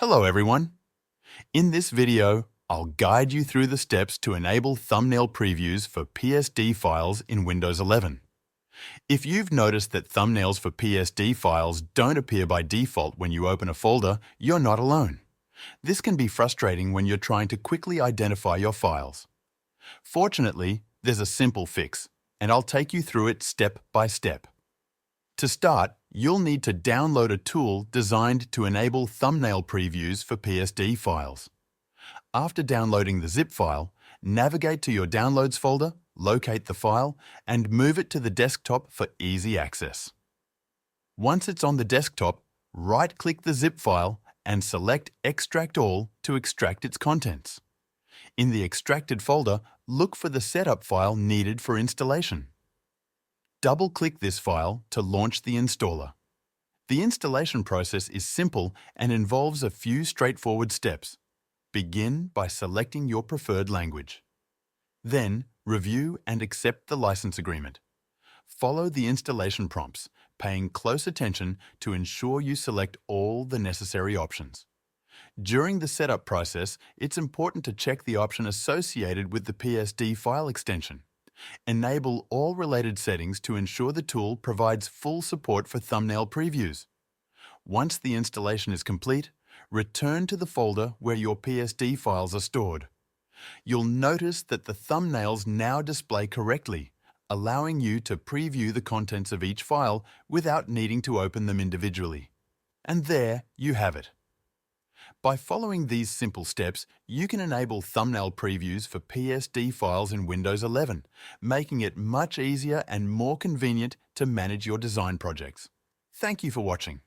Hello everyone! In this video, I'll guide you through the steps to enable thumbnail previews for PSD files in Windows 11. If you've noticed that thumbnails for PSD files don't appear by default when you open a folder, you're not alone. This can be frustrating when you're trying to quickly identify your files. Fortunately, there's a simple fix, and I'll take you through it step by step. To start, you'll need to download a tool designed to enable thumbnail previews for PSD files. After downloading the zip file, navigate to your Downloads folder, locate the file, and move it to the desktop for easy access. Once it's on the desktop, right-click the zip file and select Extract All to extract its contents. In the extracted folder, look for the setup file needed for installation. Double-click this file to launch the installer. The installation process is simple and involves a few straightforward steps. Begin by selecting your preferred language. Then, review and accept the license agreement. Follow the installation prompts, paying close attention to ensure you select all the necessary options. During the setup process, it's important to check the option associated with the PSD file extension. Enable all related settings to ensure the tool provides full support for thumbnail previews. Once the installation is complete, return to the folder where your PSD files are stored. You'll notice that the thumbnails now display correctly, allowing you to preview the contents of each file without needing to open them individually. And there you have it. By following these simple steps, you can enable thumbnail previews for PSD files in Windows 11, making it much easier and more convenient to manage your design projects. Thank you for watching.